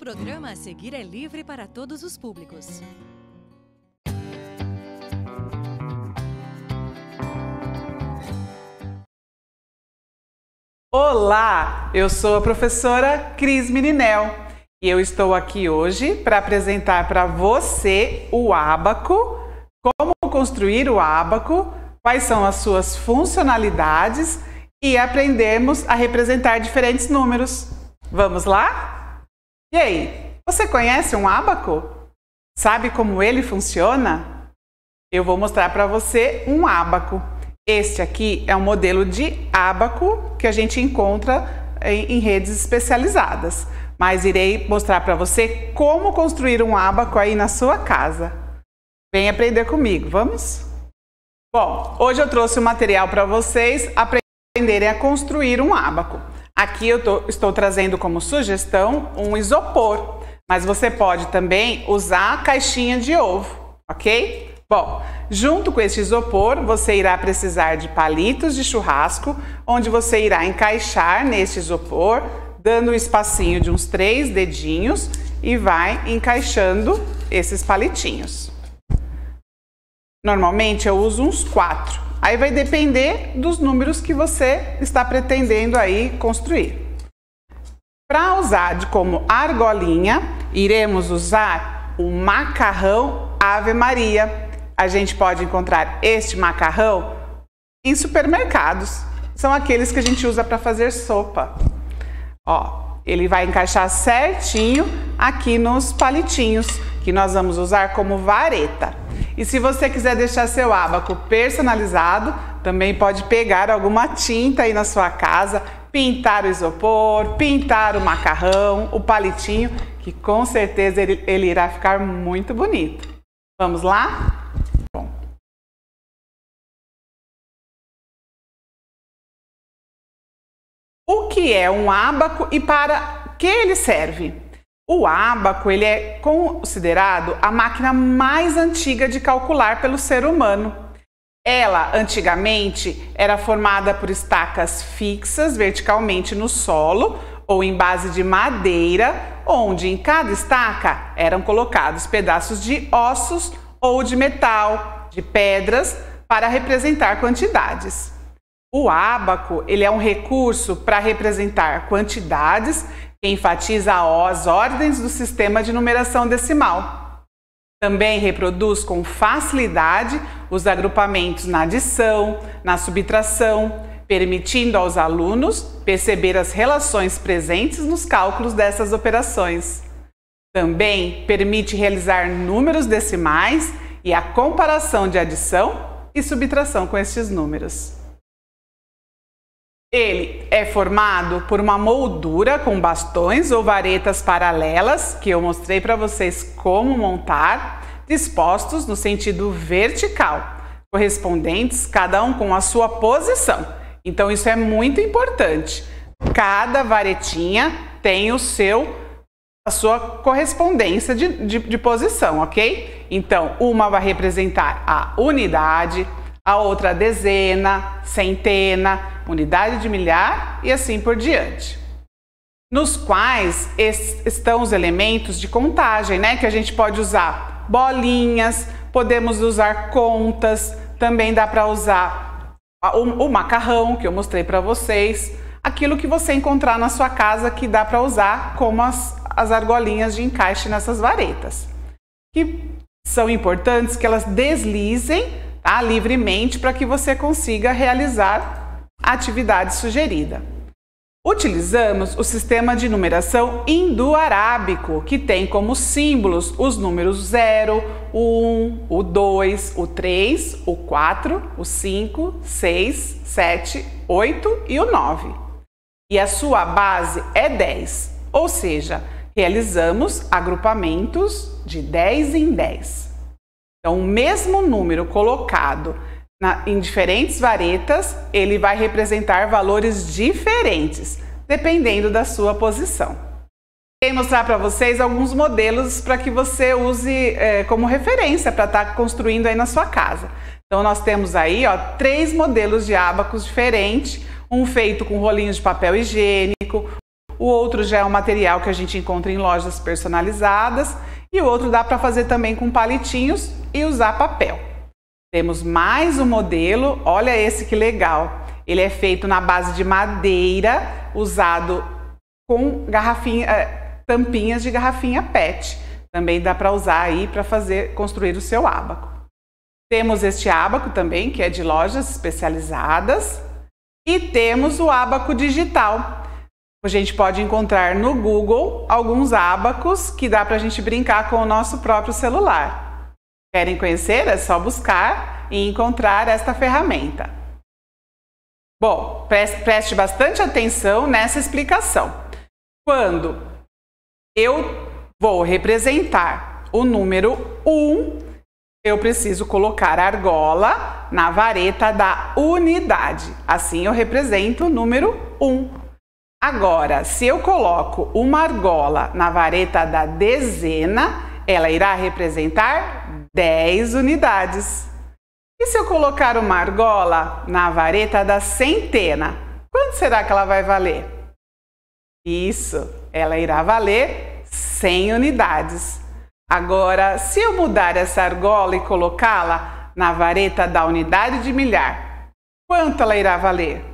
programa a seguir é livre para todos os públicos. Olá, eu sou a professora Cris Mininel e eu estou aqui hoje para apresentar para você o ábaco, como construir o ábaco, quais são as suas funcionalidades e aprendermos a representar diferentes números. Vamos lá? E aí, você conhece um ábaco? Sabe como ele funciona? Eu vou mostrar para você um ábaco. Este aqui é um modelo de ábaco que a gente encontra em redes especializadas, mas irei mostrar para você como construir um ábaco aí na sua casa. Vem aprender comigo, vamos? Bom, hoje eu trouxe um material para vocês aprenderem a construir um ábaco. Aqui eu estou trazendo como sugestão um isopor, mas você pode também usar a caixinha de ovo, ok? Bom, junto com este isopor, você irá precisar de palitos de churrasco, onde você irá encaixar neste isopor, dando um espacinho de uns 3 dedinhos e vai encaixando esses palitinhos. Normalmente eu uso uns 4. Aí vai depender dos números que você está pretendendo aí construir. Para usar como argolinha, iremos usar o macarrão Ave Maria. A gente pode encontrar este macarrão em supermercados. São aqueles que a gente usa para fazer sopa. Ó, ele vai encaixar certinho aqui nos palitinhos, que nós vamos usar como vareta. E se você quiser deixar seu ábaco personalizado, também pode pegar alguma tinta aí na sua casa, pintar o isopor, pintar o macarrão, o palitinho, que com certeza ele irá ficar muito bonito. Vamos lá? Bom. O que é um ábaco e para que ele serve? O ábaco ele é considerado a máquina mais antiga de calcular pelo ser humano. Ela, antigamente, era formada por estacas fixas verticalmente no solo ou em base de madeira, onde em cada estaca eram colocados pedaços de ossos ou de metal, de pedras, para representar quantidades. O ábaco ele é um recurso para representar quantidades que enfatiza as ordens do sistema de numeração decimal. Também reproduz com facilidade os agrupamentos na adição, na subtração, permitindo aos alunos perceber as relações presentes nos cálculos dessas operações. Também permite realizar números decimais e a comparação de adição e subtração com estes números. Ele é formado por uma moldura com bastões ou varetas paralelas, que eu mostrei para vocês como montar, dispostos no sentido vertical, correspondentes cada um com a sua posição. Então isso é muito importante. Cada varetinha tem a sua correspondência de posição, ok? Então uma vai representar a unidade, a outra a dezena, centena, unidade de milhar e assim por diante. Nos quais estão os elementos de contagem, né? Que a gente pode usar bolinhas, podemos usar contas, também dá para usar o macarrão que eu mostrei para vocês, aquilo que você encontrar na sua casa que dá para usar como as argolinhas de encaixe nessas varetas. Que são importantes que elas deslizem, tá, livremente para que você consiga realizar a atividade sugerida. Utilizamos o sistema de numeração indo-arábico, que tem como símbolos os números 0, o 1, o 2, o 3, o 4, o 5, 6, 7, 8 e o 9. E a sua base é 10, ou seja, realizamos agrupamentos de 10 em 10. Então, o mesmo número colocado em diferentes varetas, ele vai representar valores diferentes, dependendo da sua posição. Vou mostrar para vocês alguns modelos para que você use como referência para estar construindo aí na sua casa. Então nós temos aí 3 modelos de ábacos diferentes, um feito com rolinhos de papel higiênico, o outro já é um material que a gente encontra em lojas personalizadas e o outro dá para fazer também com palitinhos e usar papel. Temos mais um modelo, olha esse que legal. Ele é feito na base de madeira, usado com tampinhas de garrafinha PET. Também dá para usar aí para construir o seu ábaco. Temos este ábaco também, que é de lojas especializadas. E temos o ábaco digital. A gente pode encontrar no Google alguns ábacos que dá para a gente brincar com o nosso próprio celular. Querem conhecer? É só buscar e encontrar esta ferramenta. Bom, preste bastante atenção nessa explicação. Quando eu vou representar o número 1, eu preciso colocar a argola na vareta da unidade. Assim eu represento o número 1. Agora, se eu coloco uma argola na vareta da dezena, ela irá representar 10 unidades. E se eu colocar uma argola na vareta da centena, quanto será que ela vai valer? Isso, ela irá valer 100 unidades. Agora, se eu mudar essa argola e colocá-la na vareta da unidade de milhar, quanto ela irá valer?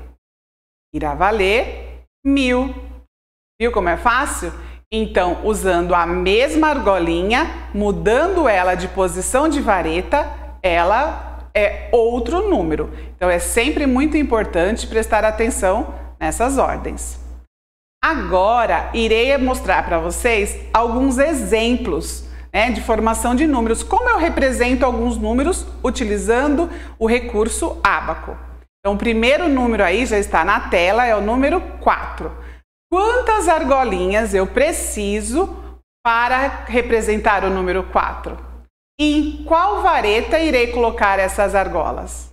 Irá valer 1000. Viu como é fácil? Então, usando a mesma argolinha, mudando ela de posição de vareta, ela é outro número. Então, é sempre muito importante prestar atenção nessas ordens. Agora, irei mostrar para vocês alguns exemplos de formação de números. Como eu represento alguns números utilizando o recurso ábaco. Então, o primeiro número aí já está na tela, é o número 4. Quantas argolinhas eu preciso para representar o número 4? E em qual vareta irei colocar essas argolas?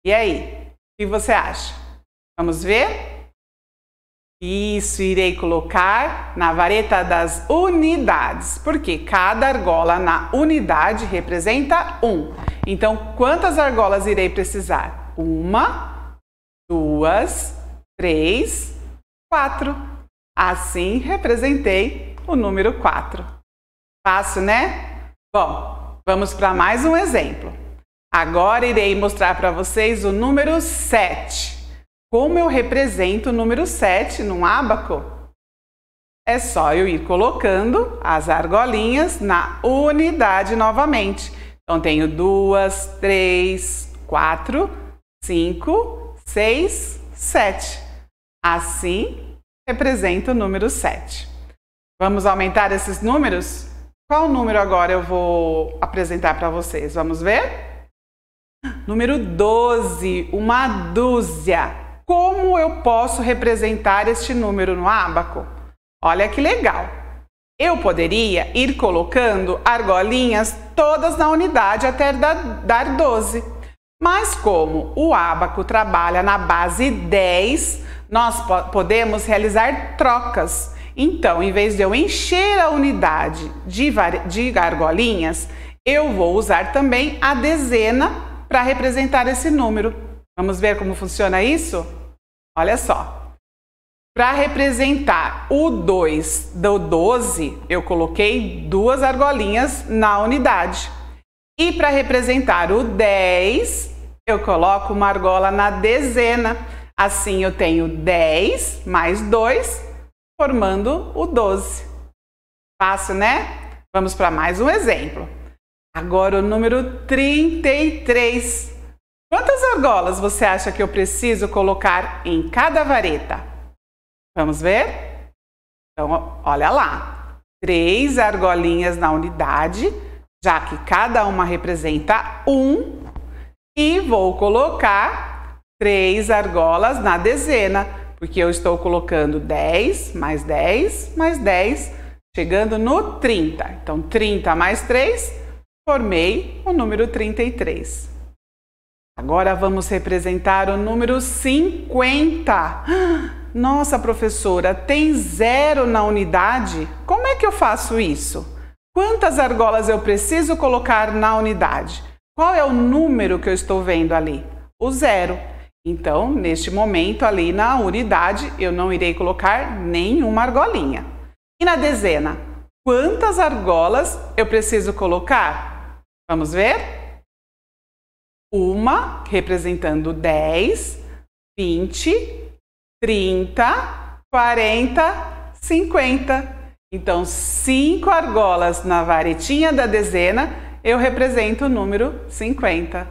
E aí, o que você acha? Vamos ver? Isso, irei colocar na vareta das unidades, porque cada argola na unidade representa 1. Então, quantas argolas irei precisar? 1, 2, 3, 4. Assim, representei o número 4. Fácil, né? Bom, vamos para mais um exemplo. Agora irei mostrar para vocês o número 7. Como eu represento o número 7 num ábaco? É só eu ir colocando as argolinhas na unidade novamente. Então, tenho 2, 3, 4, 5, 6, 7. Assim, represento o número 7. Vamos aumentar esses números? Qual número agora eu vou apresentar para vocês? Vamos ver? Número 12, uma dúzia. Como eu posso representar este número no ábaco? Olha que legal! Eu poderia ir colocando argolinhas todas na unidade até dar 12. Mas como o ábaco trabalha na base 10, nós podemos realizar trocas. Então, em vez de eu encher a unidade de argolinhas, eu vou usar também a dezena para representar esse número. Vamos ver como funciona isso? Olha só. Para representar o 2 do 12, eu coloquei 2 argolinhas na unidade. E para representar o 10, eu coloco uma argola na dezena. Assim, eu tenho 10 mais 2, formando o 12. Fácil, né? Vamos para mais um exemplo. Agora o número 33. Quantas argolas você acha que eu preciso colocar em cada vareta? Vamos ver? Então, olha lá. 3 argolinhas na unidade, já que cada uma representa 1. E vou colocar 3 argolas na dezena, porque eu estou colocando 10 mais 10 mais 10, chegando no 30. Então, 30 mais 3, formei o número 33. Agora vamos representar o número 50. Nossa, professora, tem 0 na unidade? Como é que eu faço isso? Quantas argolas eu preciso colocar na unidade? Qual é o número que eu estou vendo ali? O 0. Então, neste momento, ali na unidade, eu não irei colocar nenhuma argolinha. E na dezena, quantas argolas eu preciso colocar? Vamos ver? Uma, representando 10, 20, 30, 40, 50. Então, 5 argolas na varetinha da dezena, eu represento o número 50.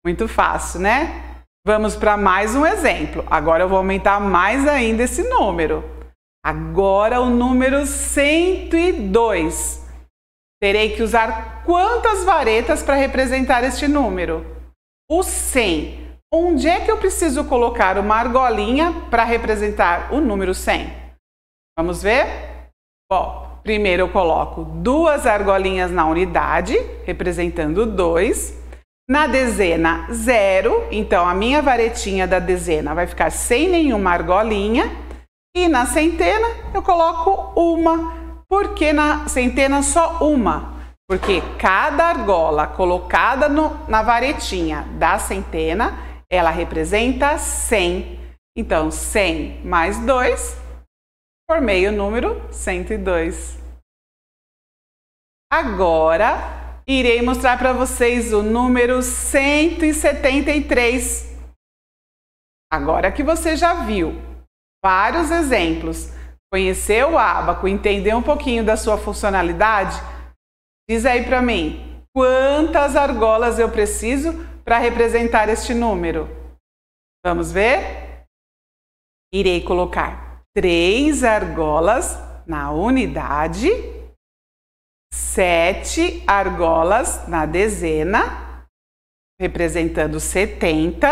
Muito fácil, né? Vamos para mais um exemplo. Agora eu vou aumentar mais ainda esse número. Agora o número 102. Terei que usar quantas varetas para representar este número? O 100. Onde é que eu preciso colocar uma argolinha para representar o número 100? Vamos ver? Bom, primeiro eu coloco 2 argolinhas na unidade, representando 2. Na dezena, 0, então a minha varetinha da dezena vai ficar sem nenhuma argolinha. E na centena eu coloco uma. Por que na centena só uma? Porque cada argola colocada na varetinha da centena, ela representa 100. Então, 100 mais 2, formei o número 102. Agora, irei mostrar para vocês o número 173. Agora que você já viu vários exemplos, conheceu o ábaco, entendeu um pouquinho da sua funcionalidade, diz aí para mim, quantas argolas eu preciso para representar este número? Vamos ver? Irei colocar 3 argolas na unidade, 7 argolas na dezena, representando 70,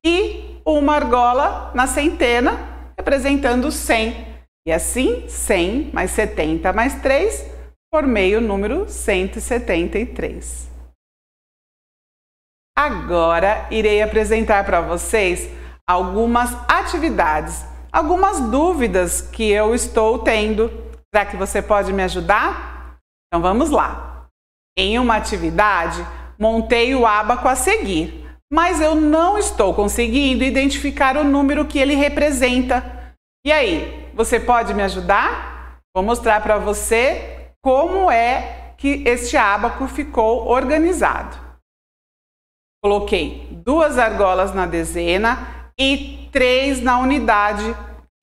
e uma argola na centena, representando 100. E assim, 100 mais 70 mais 3, formei o número 173. Agora, irei apresentar para vocês algumas atividades, algumas dúvidas que eu estou tendo. Será que você pode me ajudar? Então vamos lá. Em uma atividade, montei o ábaco a seguir, mas eu não estou conseguindo identificar o número que ele representa. E aí, você pode me ajudar? Vou mostrar para você como é que este ábaco ficou organizado. Coloquei 2 argolas na dezena e 3 na unidade.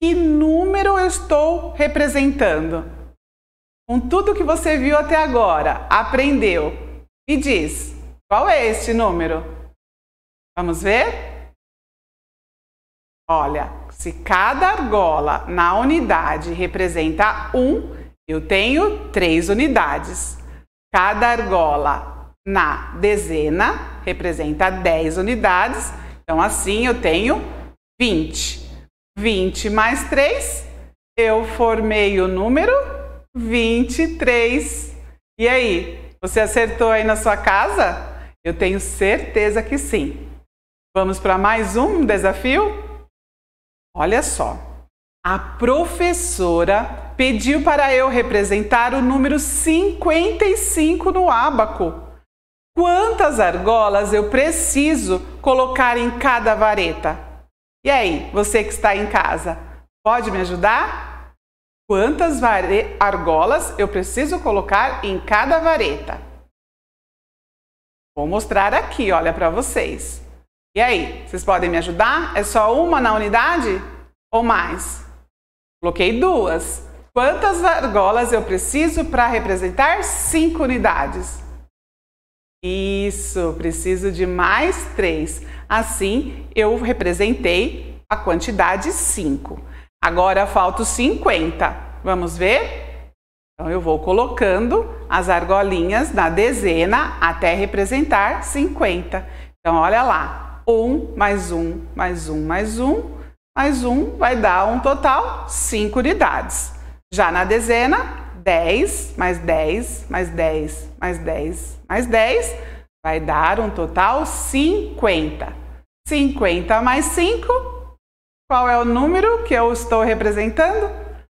Que número eu estou representando? Com tudo que você viu até agora, aprendeu, me diz, qual é este número? Vamos ver? Olha, se cada argola na unidade representa 1, eu tenho 3 unidades. Cada argola na dezena representa 10 unidades, então assim eu tenho 20. 20 mais 3, eu formei o número 23. E aí, você acertou aí na sua casa? Eu tenho certeza que sim. Vamos para mais um desafio? Olha só, a professora pediu para eu representar o número 55 no ábaco. Quantas argolas eu preciso colocar em cada vareta? E aí, você que está em casa, pode me ajudar? Quantas argolas eu preciso colocar em cada vareta? Vou mostrar aqui, olha para vocês. E aí, vocês podem me ajudar? É só uma na unidade ou mais? Coloquei 2. Quantas argolas eu preciso para representar 5 unidades? Isso, preciso de mais 3. Assim, eu representei a quantidade 5. Agora falta 50. Vamos ver? Então, eu vou colocando as argolinhas na dezena até representar 50. Então, olha lá. 1 mais 1 mais 1 mais 1 mais 1 vai dar um total 5 unidades. Já na dezena, 10 mais 10 mais 10 mais 10 mais 10 vai dar um total 50. 50 mais 5, qual é o número que eu estou representando?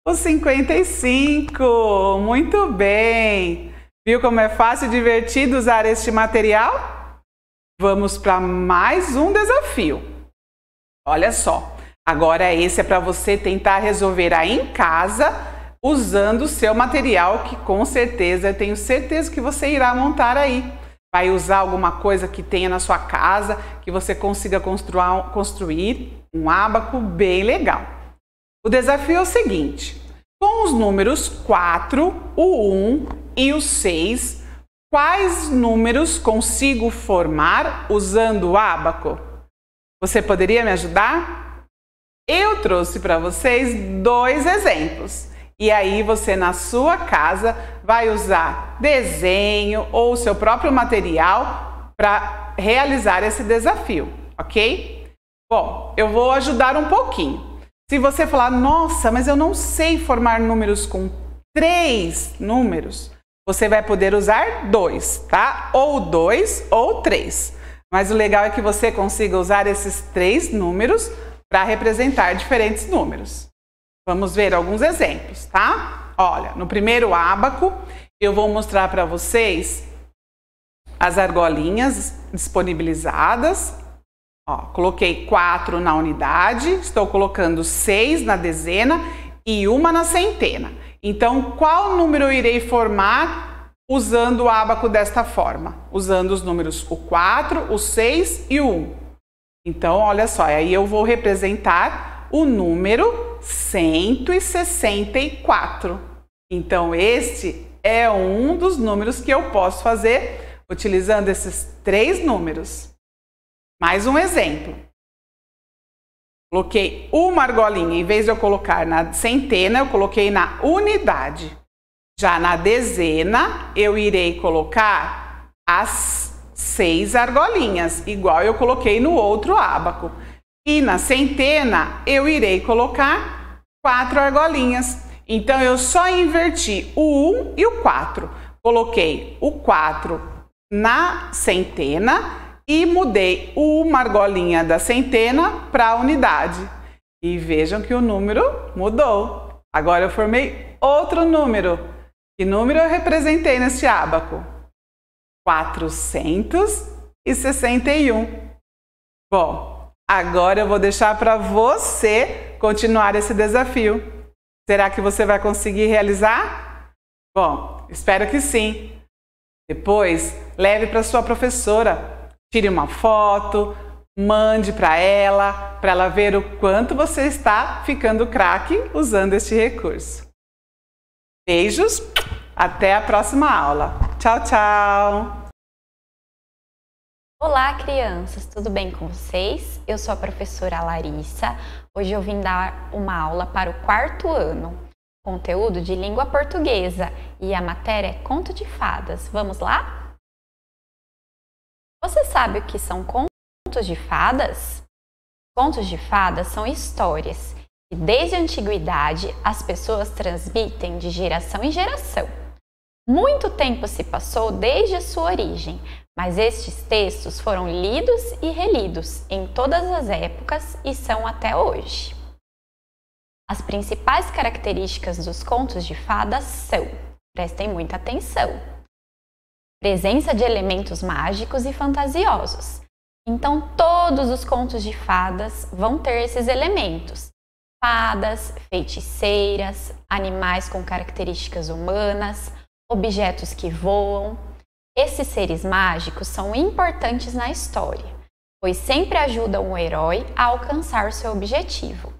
O 55. Muito bem! Viu como é fácil e divertido usar este material? Vamos para mais um desafio. Olha só, agora esse é para você tentar resolver aí em casa, usando o seu material, que com certeza, eu tenho certeza que você irá montar aí. Vai usar alguma coisa que tenha na sua casa, que você consiga construir um ábaco bem legal. O desafio é o seguinte: com os números 4, o 1 e o 6, quais números consigo formar usando o ábaco? Você poderia me ajudar? Eu trouxe para vocês 2 exemplos. E aí você na sua casa vai usar desenho ou seu próprio material para realizar esse desafio, ok? Bom, eu vou ajudar um pouquinho. Se você falar, nossa, mas eu não sei formar números com 3 números, você vai poder usar 2, tá? Ou 2 ou 3. Mas o legal é que você consiga usar esses 3 números para representar diferentes números. Vamos ver alguns exemplos, tá? Olha, no primeiro ábaco, eu vou mostrar para vocês as argolinhas disponibilizadas. Ó, coloquei 4 na unidade, estou colocando 6 na dezena e 1 na centena. Então, qual número eu irei formar usando o ábaco desta forma? Usando os números o 4, o 6 e o 1. Então, olha só, aí eu vou representar o número 164. Então, este é um dos números que eu posso fazer utilizando esses 3 números. Mais um exemplo. Coloquei uma argolinha, em vez de eu colocar na centena, eu coloquei na unidade. Já na dezena, eu irei colocar as 6 argolinhas, igual eu coloquei no outro ábaco. E na centena, eu irei colocar 4 argolinhas. Então, eu só inverti o 1 e o 4. Coloquei o 4 na centena e mudei uma argolinha da centena para a unidade. E vejam que o número mudou. Agora eu formei outro número. Que número eu representei neste ábaco? 461. Bom, agora eu vou deixar para você continuar esse desafio. Será que você vai conseguir realizar? Bom, espero que sim. Depois, leve para sua professora. Tire uma foto, mande para ela ver o quanto você está ficando craque usando este recurso. Beijos, até a próxima aula. Tchau, tchau! Olá, crianças, tudo bem com vocês? Eu sou a professora Larissa. Hoje eu vim dar uma aula para o 4º ano, conteúdo de língua portuguesa, e a matéria é Conto de Fadas. Vamos lá? Você sabe o que são contos de fadas? Contos de fadas são histórias que desde a antiguidade as pessoas transmitem de geração em geração. Muito tempo se passou desde a sua origem, mas estes textos foram lidos e relidos em todas as épocas e são até hoje. As principais características dos contos de fadas são, prestem muita atenção, presença de elementos mágicos e fantasiosos. Então, todos os contos de fadas vão ter esses elementos. Fadas, feiticeiras, animais com características humanas, objetos que voam. Esses seres mágicos são importantes na história, pois sempre ajudam o herói a alcançar seu objetivo.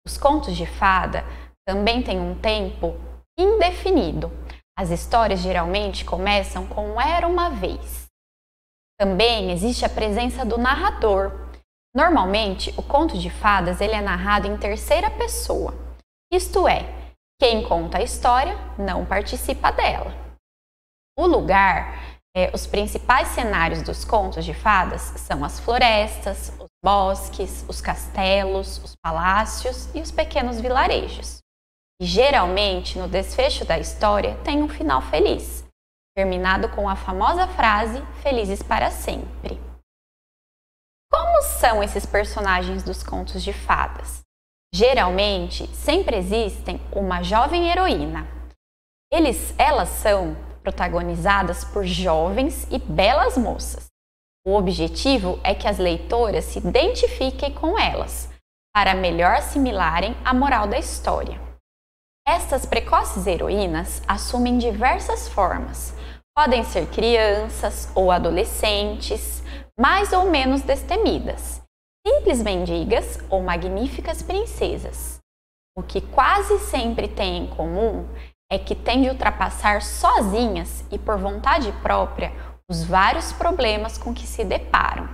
Os contos de fada também têm um tempo indefinido. As histórias geralmente começam com "era uma vez". Também existe a presença do narrador. Normalmente, o conto de fadas ele é narrado em terceira pessoa. Isto é, quem conta a história não participa dela. O lugar, os principais cenários dos contos de fadas são as florestas, os bosques, os castelos, os palácios e os pequenos vilarejos. E geralmente, no desfecho da história, tem um final feliz, terminado com a famosa frase "felizes para sempre". Como são esses personagens dos contos de fadas? Geralmente, sempre existem uma jovem heroína. Elas são protagonizadas por jovens e belas moças. O objetivo é que as leitoras se identifiquem com elas, para melhor assimilarem a moral da história. Estas precoces heroínas assumem diversas formas. Podem ser crianças ou adolescentes, mais ou menos destemidas, simples mendigas ou magníficas princesas. O que quase sempre têm em comum é que têm de ultrapassar sozinhas e por vontade própria os vários problemas com que se deparam.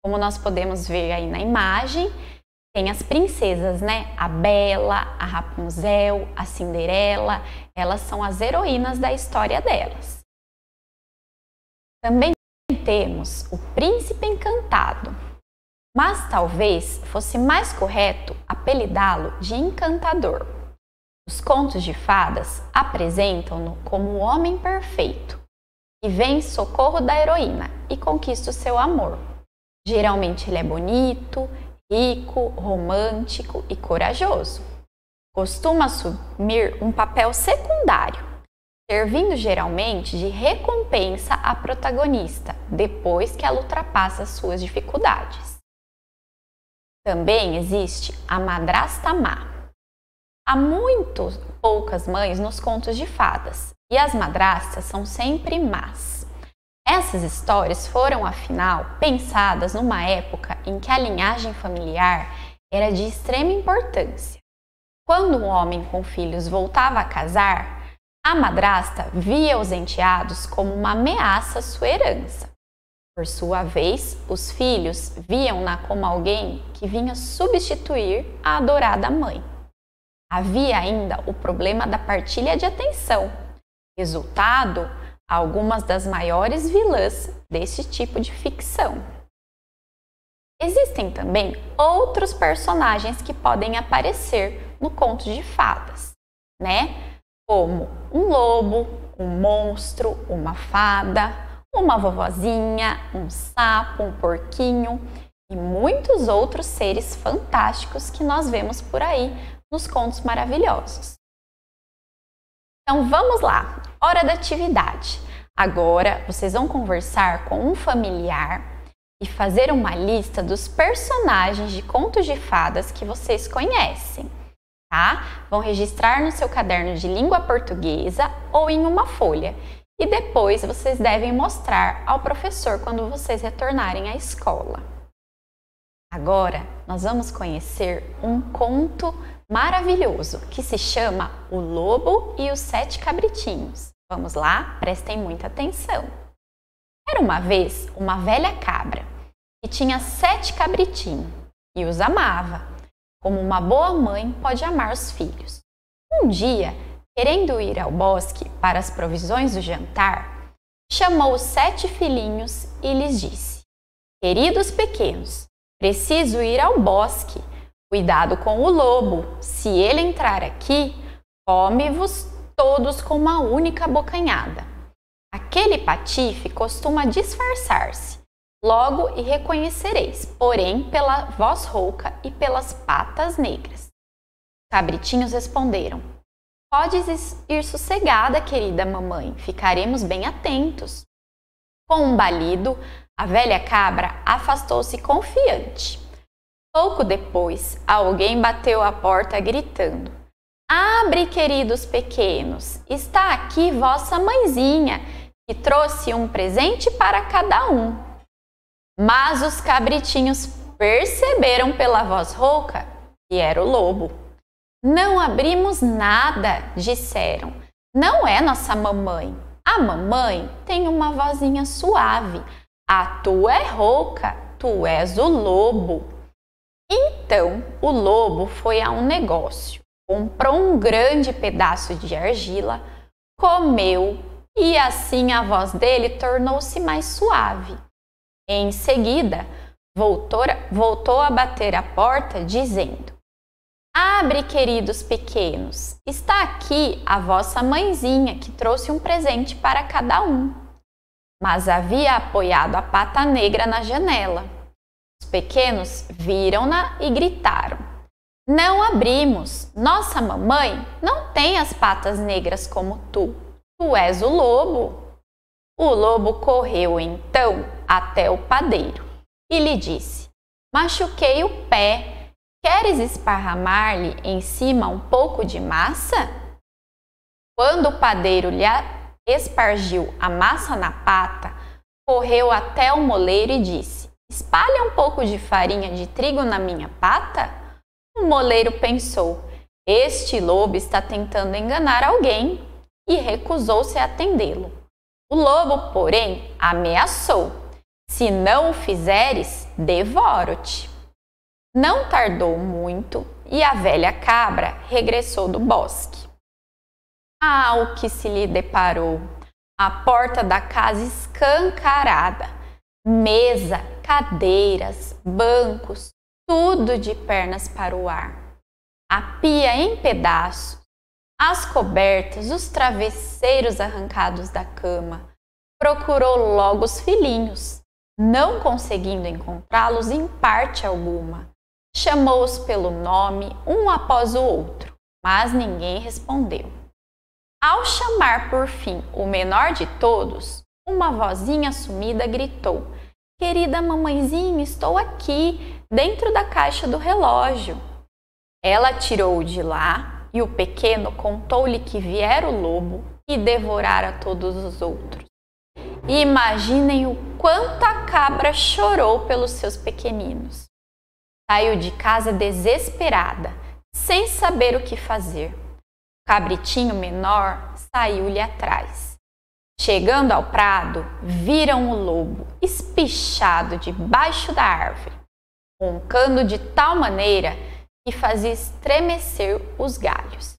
Como nós podemos ver aí na imagem, tem as princesas, né? A Bela, a Rapunzel, a Cinderela, elas são as heroínas da história delas. Também temos o Príncipe Encantado, mas talvez fosse mais correto apelidá-lo de Encantador. Os contos de fadas apresentam-no como o homem perfeito, que vem em socorro da heroína e conquista o seu amor. Geralmente ele é bonito, rico, romântico e corajoso. Costuma assumir um papel secundário, servindo geralmente de recompensa à protagonista depois que ela ultrapassa suas dificuldades. Também existe a madrasta má. Há muito poucas mães nos contos de fadas e as madrastas são sempre más. Essas histórias foram, afinal, pensadas numa época em que a linhagem familiar era de extrema importância. Quando um homem com filhos voltava a casar, a madrasta via os enteados como uma ameaça à sua herança. Por sua vez, os filhos viam-na como alguém que vinha substituir a adorada mãe. Havia ainda o problema da partilha de atenção, resultado algumas das maiores vilãs desse tipo de ficção. Existem também outros personagens que podem aparecer no conto de fadas, né? Como um lobo, um monstro, uma fada, uma vovozinha, um sapo, um porquinho e muitos outros seres fantásticos que nós vemos por aí nos contos maravilhosos. Então vamos lá, hora da atividade. Agora vocês vão conversar com um familiar e fazer uma lista dos personagens de contos de fadas que vocês conhecem, tá? Vão registrar no seu caderno de língua portuguesa ou em uma folha e depois vocês devem mostrar ao professor quando vocês retornarem à escola. Agora nós vamos conhecer um conto maravilhoso que se chama O Lobo e os Sete Cabritinhos. Vamos lá? Prestem muita atenção. Era uma vez uma velha cabra que tinha 7 cabritinhos e os amava, como uma boa mãe pode amar os filhos. Um dia, querendo ir ao bosque para as provisões do jantar, chamou os 7 filhinhos e lhes disse: "Queridos pequenos, preciso ir ao bosque. Cuidado com o lobo, se ele entrar aqui, come-vos todos com uma única bocanhada. Aquele patife costuma disfarçar-se, logo e reconhecereis, porém pela voz rouca e pelas patas negras." Os cabritinhos responderam: "Podes ir sossegada, querida mamãe, ficaremos bem atentos." Com um balido, a velha cabra afastou-se confiante. Pouco depois, alguém bateu à porta gritando: "Abre, queridos pequenos, está aqui vossa mãezinha, que trouxe um presente para cada um." Mas os cabritinhos perceberam pela voz rouca que era o lobo. "Não abrimos nada", disseram. "Não é nossa mamãe. A mamãe tem uma vozinha suave. A tua é rouca, tu és o lobo." Então o lobo foi a um negócio, comprou um grande pedaço de argila, comeu e assim a voz dele tornou-se mais suave. Em seguida, voltou a bater a porta, dizendo: "Abre, queridos pequenos, está aqui a vossa mãezinha que trouxe um presente para cada um." Mas havia apoiado a pata negra na janela. Os pequenos viram-na e gritaram: "Não abrimos, nossa mamãe não tem as patas negras como tu. Tu és o lobo." O lobo correu então até o padeiro e lhe disse: "Machuquei o pé, Queres esparramar-lhe em cima um pouco de massa? Quando o padeiro lhe espargiu a massa na pata, correu até o moleiro e disse: espalha um pouco de farinha de trigo na minha pata? O moleiro pensou: este lobo está tentando enganar alguém, e recusou-se a atendê-lo. O lobo, porém, ameaçou: se não o fizeres, devoro-te. Não tardou muito e a velha cabra regressou do bosque. Ah, o que se lhe deparou! A porta da casa escancarada, mesa, cadeiras, bancos, tudo de pernas para o ar. A pia em pedaços, as cobertas, os travesseiros arrancados da cama. Procurou logo os filhinhos, não conseguindo encontrá-los em parte alguma. Chamou-os pelo nome, um após o outro, mas ninguém respondeu. Ao chamar por fim o menor de todos, uma vozinha sumida gritou: querida mamãezinha, estou aqui, dentro da caixa do relógio. Ela tirou-o de lá e o pequeno contou-lhe que viera o lobo e devorara todos os outros. Imaginem o quanto a cabra chorou pelos seus pequeninos. Saiu de casa desesperada, sem saber o que fazer. O cabritinho menor saiu-lhe atrás. Chegando ao prado, viram o lobo espichado debaixo da árvore, roncando de tal maneira que fazia estremecer os galhos.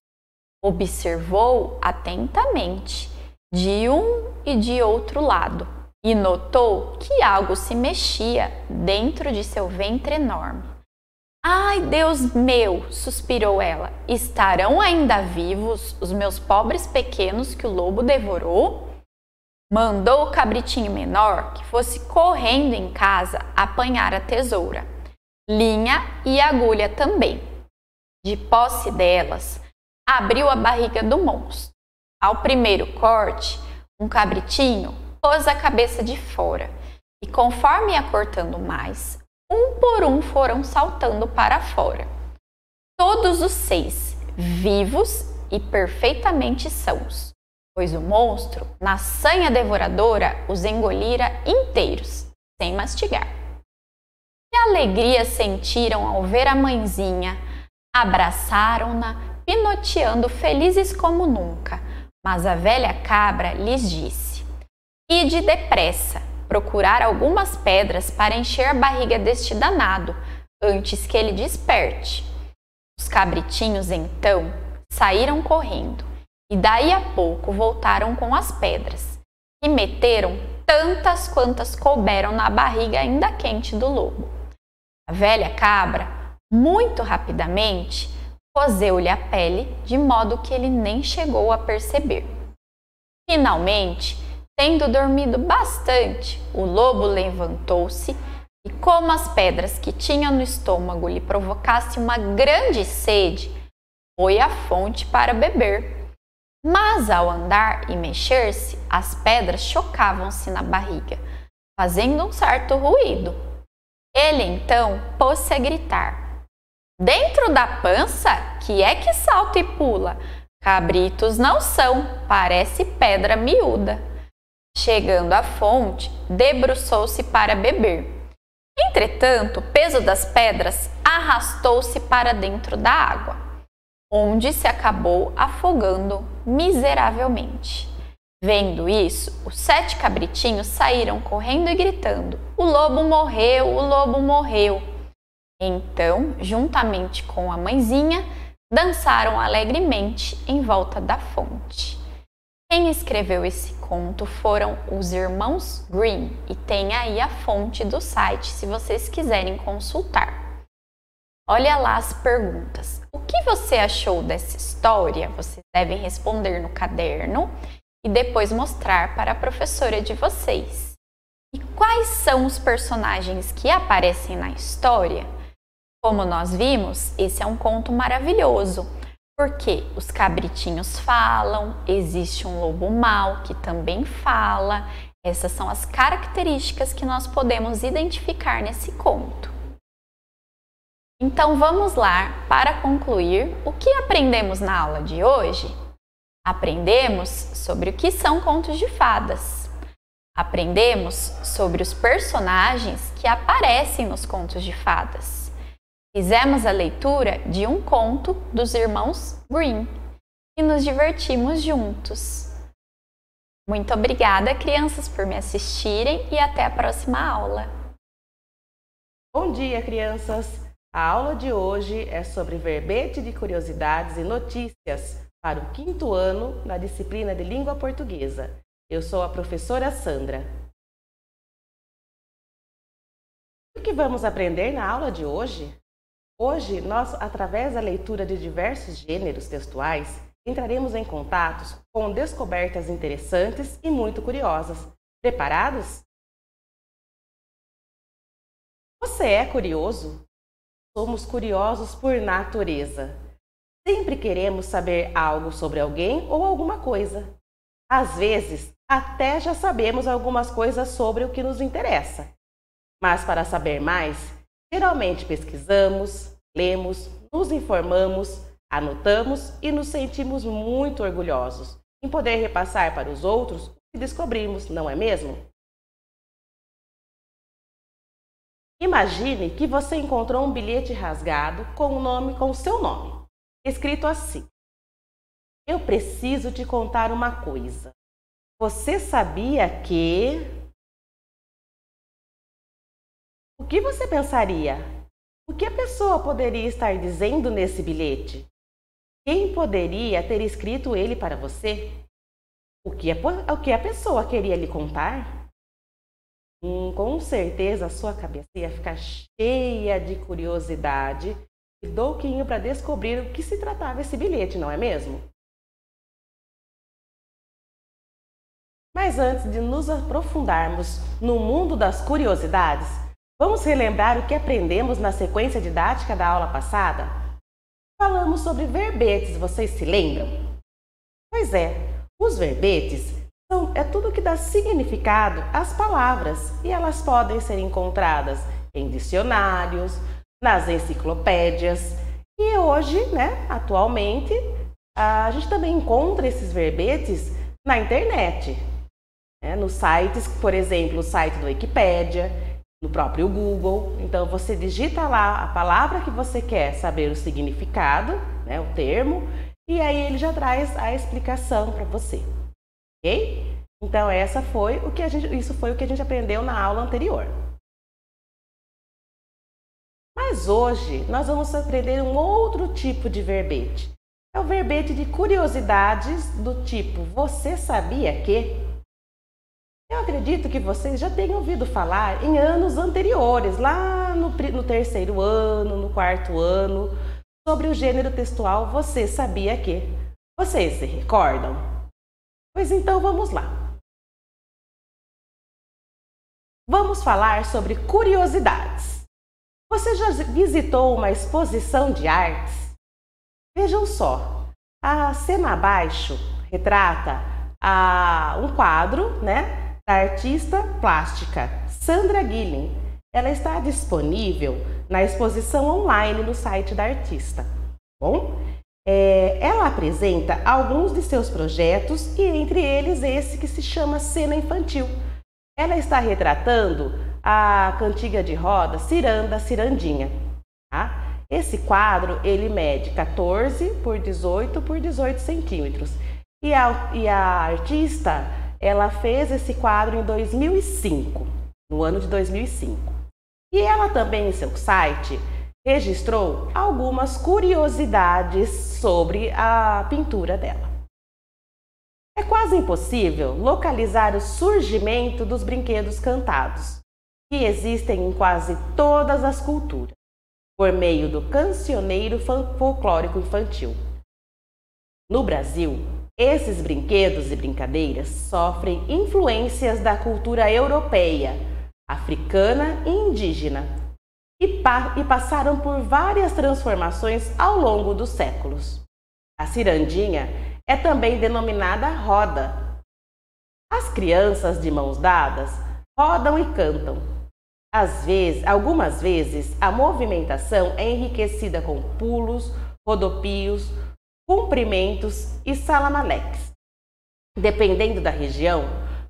Observou atentamente, de um e de outro lado, e notou que algo se mexia dentro de seu ventre enorme. Ai, Deus meu, suspirou ela, estarão ainda vivos os meus pobres pequenos que o lobo devorou? Mandou o cabritinho menor que fosse correndo em casa apanhar a tesoura, linha e agulha também. De posse delas, abriu a barriga do monstro. Ao primeiro corte, um cabritinho pôs a cabeça de fora e, conforme ia cortando mais, um por um foram saltando para fora. Todos os 6 vivos e perfeitamente sãos, pois o monstro, na sanha devoradora, os engolira inteiros, sem mastigar. Que alegria sentiram ao ver a mãezinha, abraçaram-na, pinoteando felizes como nunca, mas a velha cabra lhes disse: ide depressa, procurar algumas pedras para encher a barriga deste danado, antes que ele desperte. Os cabritinhos, então, saíram correndo, e daí a pouco voltaram com as pedras, e meteram tantas quantas couberam na barriga ainda quente do lobo. A velha cabra, muito rapidamente, coseu-lhe a pele, de modo que ele nem chegou a perceber. Finalmente, tendo dormido bastante, o lobo levantou-se e, como as pedras que tinha no estômago lhe provocassem uma grande sede, foi à fonte para beber. Mas, ao andar e mexer-se, as pedras chocavam-se na barriga, fazendo um certo ruído. Ele, então, pôs-se a gritar: dentro da pança, que é que salta e pula? Cabritos não são, parece pedra miúda. Chegando à fonte, debruçou-se para beber. Entretanto, o peso das pedras arrastou-se para dentro da água, onde se acabou afogando miseravelmente. Vendo isso, os 7 cabritinhos saíram correndo e gritando: o lobo morreu, o lobo morreu. Então, juntamente com a mãezinha, dançaram alegremente em volta da fonte. Quem escreveu esse conto foram os irmãos Grimm, e tem aí a fonte do site se vocês quiserem consultar. Olha lá as perguntas. O que você achou dessa história? Vocês devem responder no caderno e depois mostrar para a professora de vocês. E quais são os personagens que aparecem na história? Como nós vimos, esse é um conto maravilhoso, porque os cabritinhos falam, existe um lobo mau que também fala. Essas são as características que nós podemos identificar nesse conto. Então vamos lá para concluir o que aprendemos na aula de hoje. Aprendemos sobre o que são contos de fadas. Aprendemos sobre os personagens que aparecem nos contos de fadas. Fizemos a leitura de um conto dos irmãos Grimm e nos divertimos juntos. Muito obrigada, crianças, por me assistirem e até a próxima aula. Bom dia, crianças! A aula de hoje é sobre verbete de curiosidades e notícias para o 5º ano na disciplina de língua portuguesa. Eu sou a professora Sandra. O que vamos aprender na aula de hoje? Hoje, nós, através da leitura de diversos gêneros textuais, entraremos em contatos com descobertas interessantes e muito curiosas. Preparados? Você é curioso? Somos curiosos por natureza. Sempre queremos saber algo sobre alguém ou alguma coisa. Às vezes, até já sabemos algumas coisas sobre o que nos interessa. Mas para saber mais, geralmente pesquisamos, lemos, nos informamos, anotamos e nos sentimos muito orgulhosos em poder repassar para os outros o que descobrimos, não é mesmo? Imagine que você encontrou um bilhete rasgado com o seu nome, escrito assim: Eu preciso te contar uma coisa. Você sabia que... O que você pensaria? O que a pessoa poderia estar dizendo nesse bilhete? Quem poderia ter escrito ele para você? O que a pessoa queria lhe contar? Com certeza a sua cabeça ia ficar cheia de curiosidade e douquinho para descobrir o que se tratava esse bilhete, não é mesmo? Mas antes de nos aprofundarmos no mundo das curiosidades, vamos relembrar o que aprendemos na sequência didática da aula passada? Falamos sobre verbetes, vocês se lembram? Pois é, os verbetes é tudo que dá significado às palavras e elas podem ser encontradas em dicionários, nas enciclopédias e hoje, atualmente, a gente também encontra esses verbetes na internet, nos sites, por exemplo, o site do Wikipédia, no próprio Google. Então você digita lá a palavra que você quer saber o significado, o termo, e aí ele já traz a explicação para você. Ok? Então isso foi o que a gente aprendeu na aula anterior. Mas hoje nós vamos aprender um outro tipo de verbete. É o verbete de curiosidades do tipo você sabia que? Eu acredito que vocês já tenham ouvido falar em anos anteriores, lá no 3º ano, no 4º ano, sobre o gênero textual você sabia que? Vocês se recordam? Pois então vamos lá. Vamos falar sobre curiosidades. Você já visitou uma exposição de artes? Vejam só, a cena abaixo retrata um quadro, da artista plástica Sandra Guilhem. Ela está disponível na exposição online no site da artista. Bom? Ela apresenta alguns de seus projetos e entre eles esse que se chama Cena Infantil. Ela está retratando a cantiga de roda Ciranda, Cirandinha. Tá? Esse quadro ele mede 14 por 18 por 18 centímetros. E a artista ela fez esse quadro em 2005, no ano de 2005. E ela também em seu site registrou algumas curiosidades sobre a pintura dela. É quase impossível localizar o surgimento dos brinquedos cantados, que existem em quase todas as culturas, por meio do cancioneiro folclórico infantil. No Brasil, esses brinquedos e brincadeiras sofrem influências da cultura europeia, africana e indígena, e passaram por várias transformações ao longo dos séculos. A cirandinha é também denominada roda. As crianças de mãos dadas rodam e cantam. Algumas vezes, a movimentação é enriquecida com pulos, rodopios, comprimentos e salamaleques. Dependendo da região,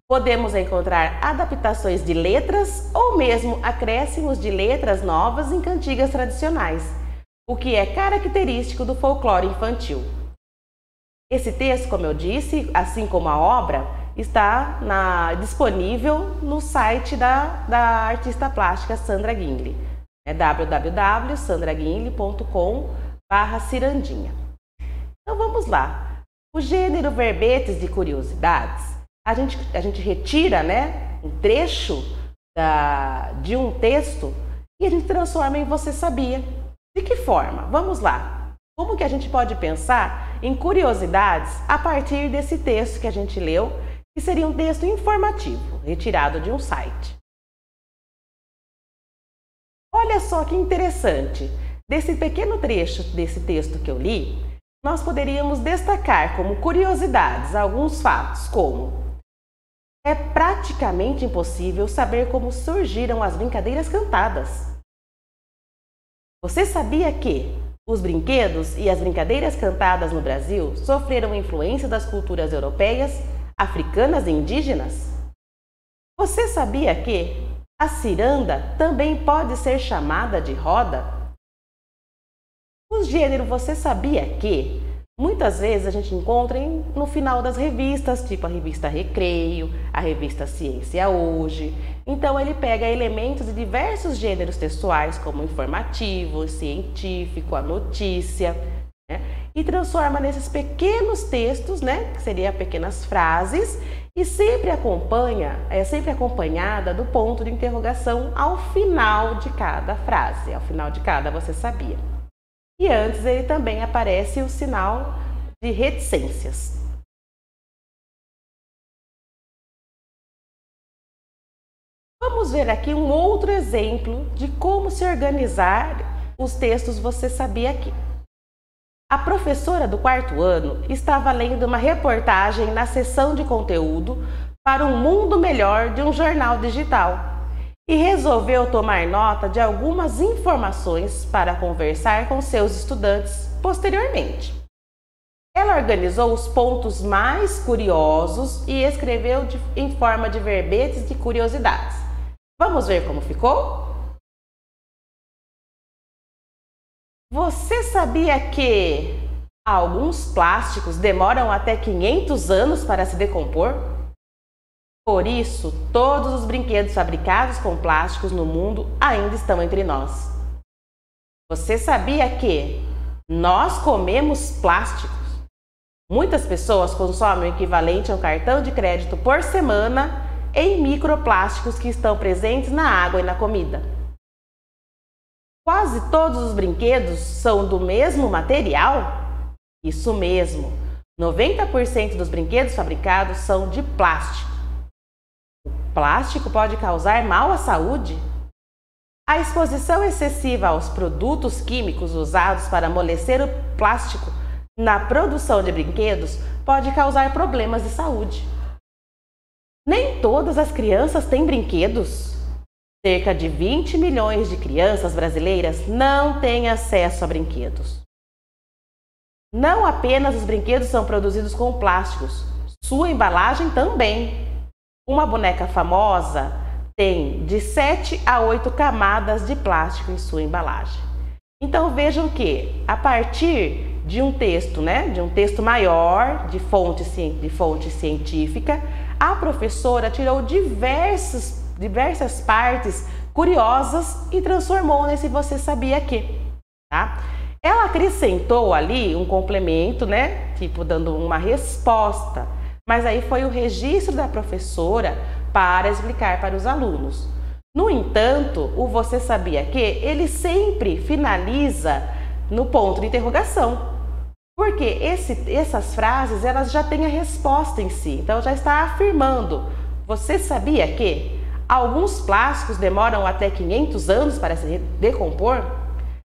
podemos encontrar adaptações de letras ou mesmo acréscimos de letras novas em cantigas tradicionais, o que é característico do folclore infantil. Esse texto, como eu disse, assim como a obra, está disponível no site da artista plástica Sandra Guinle, www.sandraguinle.com/cirandinha. Então vamos lá. O gênero verbetes de curiosidades, a gente retira, um trecho de um texto e a gente transforma em Você Sabia. De que forma? Vamos lá. Como que a gente pode pensar em curiosidades a partir desse texto que a gente leu, que seria um texto informativo, retirado de um site? Olha só que interessante. Desse pequeno trecho desse texto que eu li, nós poderíamos destacar como curiosidades alguns fatos, como: é praticamente impossível saber como surgiram as brincadeiras cantadas. Você sabia que os brinquedos e as brincadeiras cantadas no Brasil sofreram influência das culturas europeias, africanas e indígenas? Você sabia que a ciranda também pode ser chamada de roda? O gênero Você Sabia que muitas vezes a gente encontra no final das revistas, tipo a revista Recreio, a revista Ciência Hoje. Então ele pega elementos de diversos gêneros textuais, como o informativo, o científico, a notícia, e transforma nesses pequenos textos, que seriam pequenas frases, e sempre acompanhada do ponto de interrogação ao final de cada frase, ao final de cada Você Sabia. E antes ele também aparece o sinal de reticências. Vamos ver aqui um outro exemplo de como se organizar os textos Você Sabia que. A professora do 4º ano estava lendo uma reportagem na seção de conteúdo para um mundo melhor de um jornal digital e resolveu tomar nota de algumas informações para conversar com seus estudantes posteriormente. Ela organizou os pontos mais curiosos e escreveu em forma de verbetes de curiosidades. Vamos ver como ficou? Você sabia que alguns plásticos demoram até 500 anos para se decompor? Por isso, todos os brinquedos fabricados com plásticos no mundo ainda estão entre nós. Você sabia que nós comemos plásticos? Muitas pessoas consomem o equivalente a um cartão de crédito por semana em microplásticos que estão presentes na água e na comida. Quase todos os brinquedos são do mesmo material? Isso mesmo, 90% dos brinquedos fabricados são de plástico. O plástico pode causar mal à saúde? A exposição excessiva aos produtos químicos usados para amolecer o plástico na produção de brinquedos pode causar problemas de saúde. Nem todas as crianças têm brinquedos. Cerca de 20 milhões de crianças brasileiras não têm acesso a brinquedos. Não apenas os brinquedos são produzidos com plásticos, sua embalagem também. Uma boneca famosa tem de 7 a 8 camadas de plástico em sua embalagem. Então vejam que, a partir de um texto, de um texto maior, de fonte científica, a professora tirou diversas partes curiosas e transformou nesse Você Sabia que, tá? Ela acrescentou ali um complemento, tipo dando uma resposta, mas aí foi o registro da professora para explicar para os alunos. No entanto, o Você Sabia que, ele sempre finaliza no ponto de interrogação, porque essas frases elas já têm a resposta em si, então já está afirmando. Você sabia que alguns plásticos demoram até 500 anos para se decompor?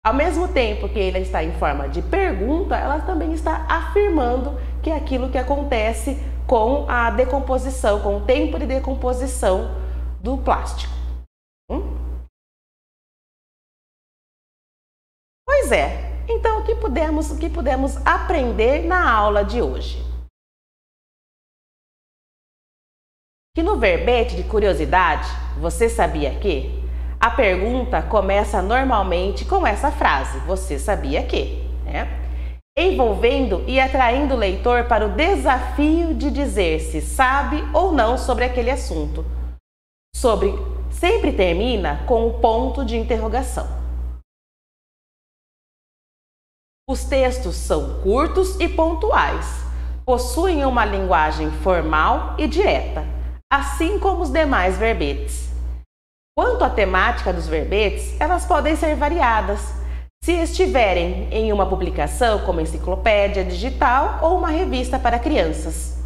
Ao mesmo tempo que ele está em forma de pergunta, ela também está afirmando que é aquilo que acontece com a decomposição, com o tempo de decomposição do plástico. Pois é, então o que podemos aprender na aula de hoje? Que no verbete de curiosidade, você sabia que? A pergunta começa normalmente com essa frase, você sabia que? Envolvendo e atraindo o leitor para o desafio de dizer se sabe ou não sobre aquele assunto. Sempre termina com um ponto de interrogação. Os textos são curtos e pontuais, possuem uma linguagem formal e direta, assim como os demais verbetes. Quanto à temática dos verbetes, elas podem ser variadas, se estiverem em uma publicação como enciclopédia digital ou uma revista para crianças.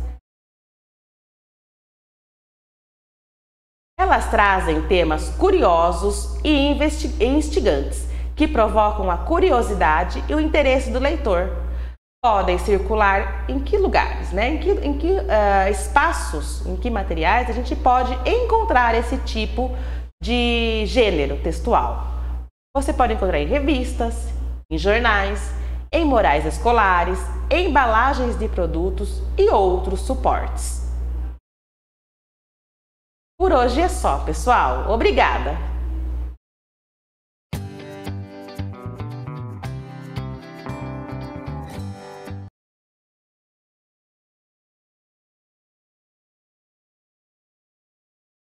Elas trazem temas curiosos e instigantes, que provocam a curiosidade e o interesse do leitor. Podem circular em que lugares, em que espaços, em que materiais a gente pode encontrar esse tipo de gênero textual. Você pode encontrar em revistas, em jornais, em murais escolares, em embalagens de produtos e outros suportes. Por hoje é só, pessoal. Obrigada!